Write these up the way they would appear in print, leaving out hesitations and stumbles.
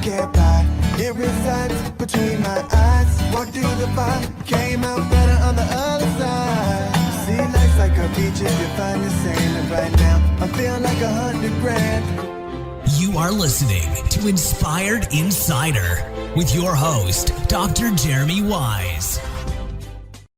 can't lie. It resides between my eyes. Walked through the fire, came out better on the other side. See, life's like a beach if you find the sand. And right now, I feel like 100 grand. You are listening to Inspired Insider with your host, Dr. Jeremy Wise.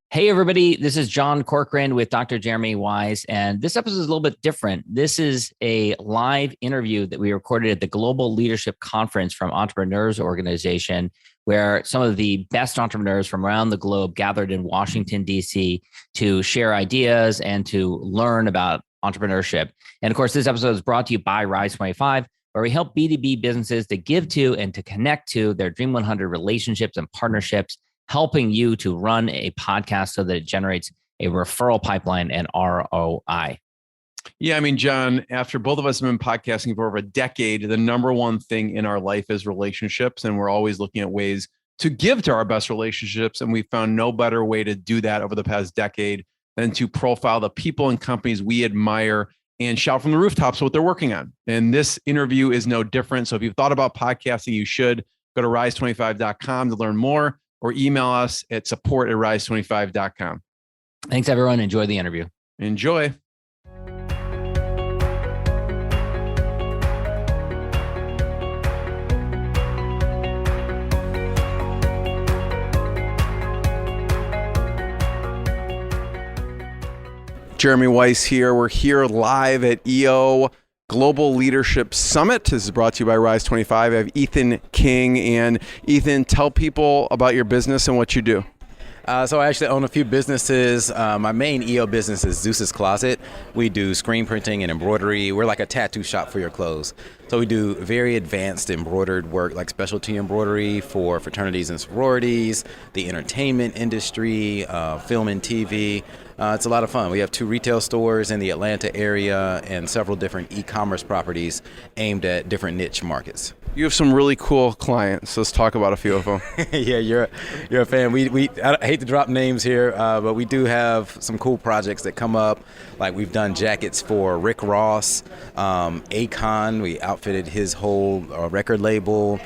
Hey, everybody. This is John Corcoran with Dr. Jeremy Wise, and this episode is a little bit different. This is a live interview that we recorded at the Global Leadership Conference from Entrepreneurs Organization, where some of the best entrepreneurs from around the globe gathered in Washington, D.C. to share ideas and to learn about entrepreneurship. And of course, this episode is brought to you by Rise 25, where we help B2B businesses to give to and to connect to their Dream 100 relationships and partnerships, helping you to run a podcast so that it generates a referral pipeline and ROI. Yeah, I mean, John, after both of us have been podcasting for over a decade, the number one thing in our life is relationships. And we're always looking at ways to give to our best relationships. And we found no better way to do that over the past decade than to profile the people and companies we admire and shout from the rooftops what they're working on. And this interview is no different. So if you've thought about podcasting, you should go to rise25.com to learn more, or email us at support@rise25.com. Thanks, everyone. Enjoy the interview. Enjoy. Jeremy Weiss here. We're here live at EO Global Leadership Summit. This is brought to you by Rise 25. I have Ethan King. And Ethan, tell people about your business and what you do. So I actually own a few businesses. My main EO business is Zeus Closet. We do screen printing and embroidery. We're like a tattoo shop for your clothes. So we do very advanced embroidered work, like specialty embroidery for fraternities and sororities, the entertainment industry, film and TV. It's a lot of fun. We have 2 retail stores in the Atlanta area and several different e-commerce properties aimed at different niche markets. You have some really cool clients. Let's talk about a few of them. Yeah, you're a fan. I hate to drop names here, but we do have some cool projects that come up. Like we've done jackets for Rick Ross, Akon. We outfitted his whole record label,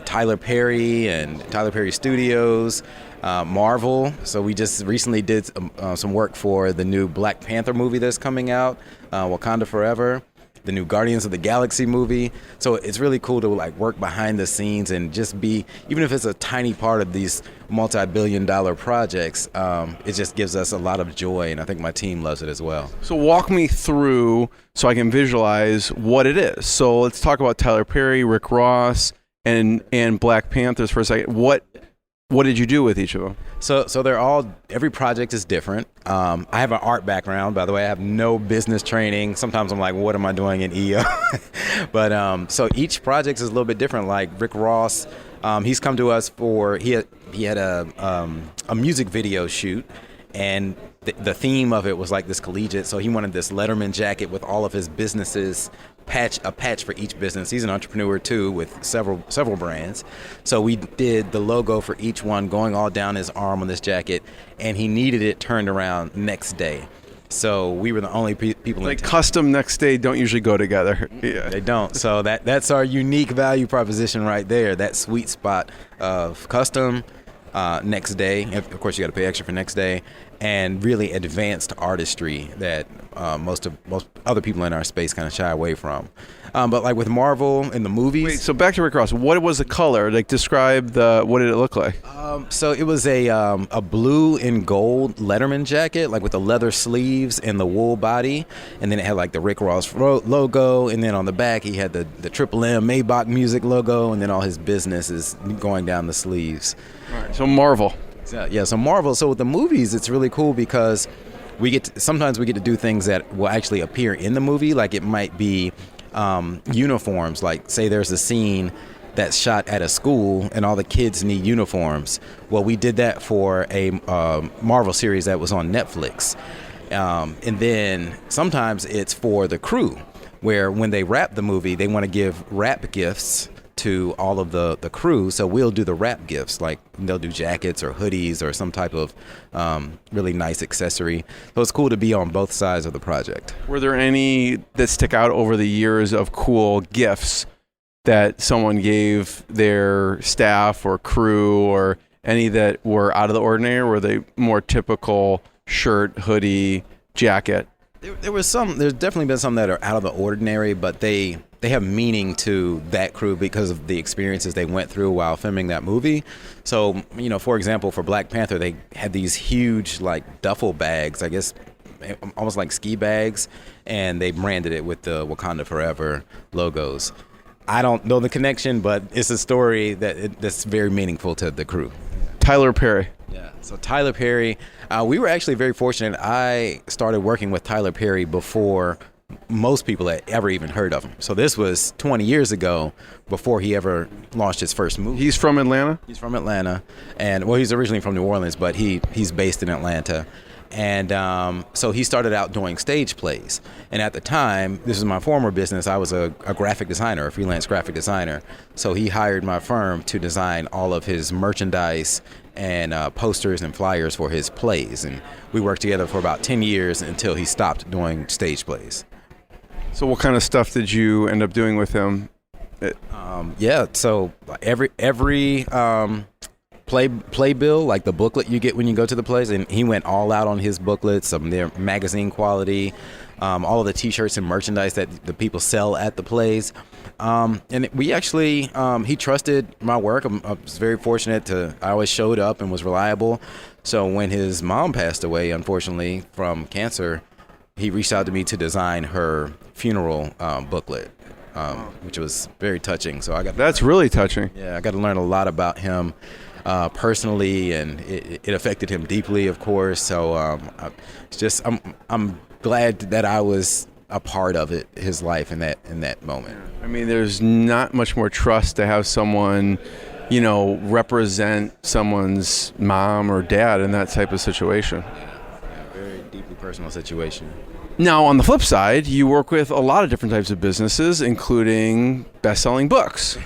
Tyler Perry and Tyler Perry Studios, Marvel. So we just recently did some work for the new Black Panther movie that's coming out, Wakanda Forever, the new Guardians of the Galaxy movie. So it's really cool to like work behind the scenes and just be, even if it's a tiny part of these multi-billion-dollar projects, it just gives us a lot of joy, and I think my team loves it as well. So walk me through so I can visualize what it is. So let's talk about Tyler Perry, Rick Ross, and Black Panthers for a second. What did you do with each of them? So every project is different. I have an art background, by the way. I have no business training. Sometimes I'm like, what am I doing in EO? But so each project is a little bit different. Like Rick Ross, he's come to us for, he had a music video shoot, and the theme of it was like this collegiate. So he wanted this Letterman jacket with all of his businesses, a patch for each business. He's an entrepreneur too, with several brands. So we did the logo for each one going all down his arm on this jacket, and he needed it turned around next day. So we were the only people like custom next day don't usually go together. Yeah, they don't. So that's our unique value proposition right there. That sweet spot of custom, next day. Of course, you got to pay extra for next day, and really advanced artistry that most other people in our space kind of shy away from. But like with Marvel in the movies. Wait, so back to Rick Ross. What was the color? Like describe what did it look like? So it was a blue and gold Letterman jacket, like with the leather sleeves and the wool body, and then it had like the Rick Ross logo, and then on the back he had the Triple M Maybach music logo, and then all his business is going down the sleeves. All right, so Marvel. So Marvel. So with the movies, it's really cool because sometimes we get to do things that will actually appear in the movie. Like it might be uniforms. Like say there's a scene that's shot at a school and all the kids need uniforms. Well, we did that for a Marvel series that was on Netflix. And then sometimes it's for the crew, where when they wrap the movie, they want to give wrap gifts to all of the crew. So we'll do the wrap gifts, like they'll do jackets or hoodies or some type of really nice accessory. So it's cool to be on both sides of the project. Were there any that stick out over the years of cool gifts that someone gave their staff or crew, or any that were out of the ordinary? Or were they more typical shirt, hoodie, jacket? There's definitely been some that are out of the ordinary, but they have meaning to that crew because of the experiences they went through while filming that movie. So, for example, for Black Panther, they had these huge like duffel bags, I guess almost like ski bags, and they branded it with the Wakanda Forever logos. I don't know the connection, but it's a story that's very meaningful to the crew. Tyler Perry. Yeah. So Tyler Perry, we were actually very fortunate. I started working with Tyler Perry before most people had ever even heard of him. So this was 20 years ago, before he ever launched his first movie. He's from Atlanta? He's from Atlanta. And he's originally from New Orleans, but he's based in Atlanta. And so he started out doing stage plays. And at the time, this is my former business, I was a graphic designer, a freelance graphic designer. So he hired my firm to design all of his merchandise and posters and flyers for his plays. And we worked together for about 10 years until he stopped doing stage plays. So what kind of stuff did you end up doing with him? So every playbill, like the booklet you get when you go to the plays, and he went all out on his booklets, their magazine quality, all of the t-shirts and merchandise that the people sell at the plays. And we actually, he trusted my work. I was very fortunate I always showed up and was reliable. So when his mom passed away, unfortunately, from cancer, he reached out to me to design her funeral booklet, which was very touching. So That's really touching. Yeah, I got to learn a lot about him personally, and it affected him deeply, of course. So I'm glad that I was a part of his life in that moment. I mean, there's not much more trust to have someone, represent someone's mom or dad in that type of situation. Very deeply personal situation. Now, on the flip side, you work with a lot of different types of businesses, including best-selling books.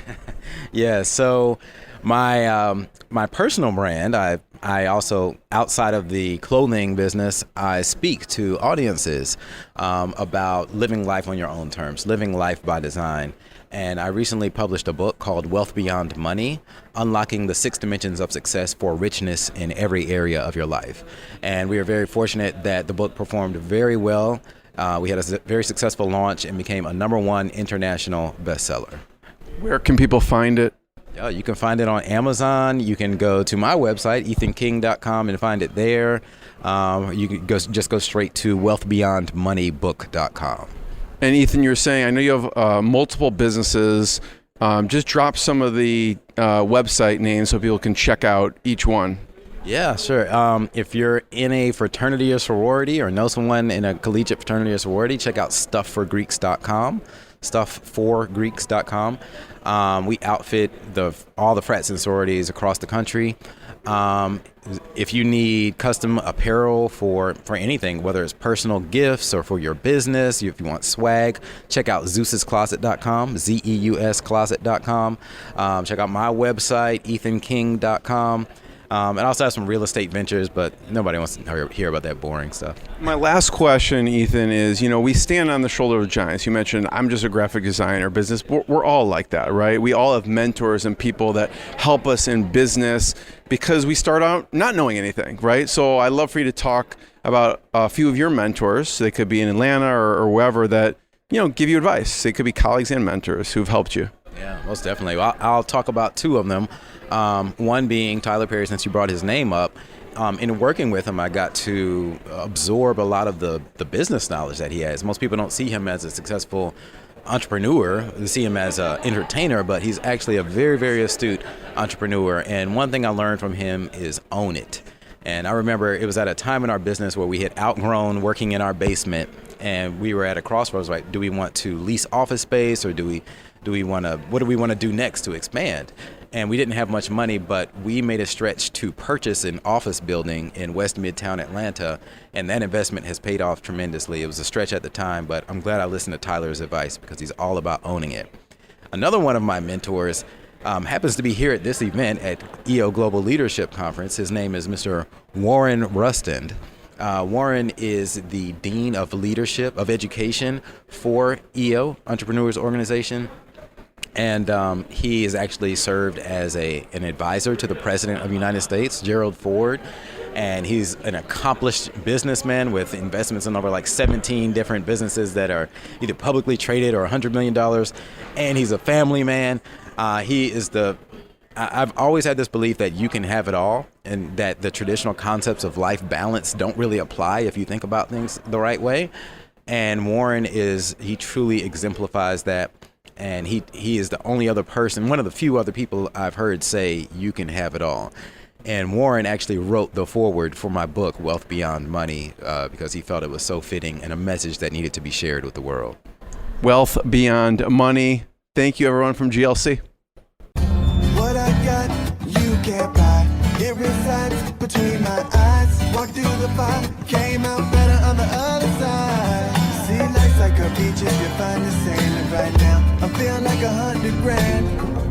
Yeah, so my personal brand, I also, outside of the clothing business, I speak to audiences about living life on your own terms, living life by design. And I recently published a book called Wealth Beyond Money, Unlocking the 6 Dimensions of Success for Richness in Every Area of Your Life. And we are very fortunate that the book performed very well. We had a very successful launch and became a #1 international bestseller. Where can people find it? Yeah, you can find it on Amazon. You can go to my website, ethanking.com, and find it there. You can just go straight to wealthbeyondmoneybook.com. And Ethan, you're saying, I know you have multiple businesses. Just drop some of the website names so people can check out each one. Yeah, sure. If you're in a fraternity or sorority, or know someone in a collegiate fraternity or sorority, check out Stuff4GREEKS.com. Stuff4GREEKS.com. We outfit all the frats and sororities across the country. If you need custom apparel for anything, whether it's personal gifts or for your business, if you want swag, check out ZeusCloset.com, ZEUS Closet.com. Check out my website, ethanking.com. And I also have some real estate ventures, but nobody wants to hear about that boring stuff. My last question, Ethan, is, we stand on the shoulder of giants. You mentioned I'm just a graphic designer, business. We're all like that, right? We all have mentors and people that help us in business because we start out not knowing anything, right? So I'd love for you to talk about a few of your mentors. They could be in Atlanta or wherever that, give you advice. They could be colleagues and mentors who've helped you. Yeah, most definitely. I'll talk about 2 of them. One being Tyler Perry, since you brought his name up. In working with him, I got to absorb a lot of the business knowledge that he has. Most people don't see him as a successful entrepreneur. They see him as an entertainer, but he's actually a very, very astute entrepreneur. And one thing I learned from him is own it. And I remember it was at a time in our business where we had outgrown working in our basement, and we were at a crossroads, like, do we want to lease office space, or what do we want to do next to expand? And we didn't have much money, but we made a stretch to purchase an office building in West Midtown Atlanta, and that investment has paid off tremendously. It was a stretch at the time, but I'm glad I listened to Tyler's advice because he's all about owning it. Another one of my mentors happens to be here at this event at EO Global Leadership Conference. His name is Mr. Warren Rustand. Warren is the Dean of Leadership of Education for EO, Entrepreneurs Organization. And he has actually served as an advisor to the President of the United States, Gerald Ford. And he's an accomplished businessman with investments in over like 17 different businesses that are either publicly traded or $100 million. And he's a family man. I've always had this belief that you can have it all, and that the traditional concepts of life balance don't really apply if you think about things the right way. And Warren he truly exemplifies that. And he is the only other person, one of the few other people I've heard say you can have it all. And Warren actually wrote the foreword for my book, Wealth Beyond Money, because he felt it was so fitting and a message that needed to be shared with the world. Wealth Beyond Money. Thank you, everyone from GLC. What I got, you can't buy. It resides between my eyes. Walked through the fire, came out better on the other side. See, life's like a beach if you find the sailing right now. I feel like 100 grand.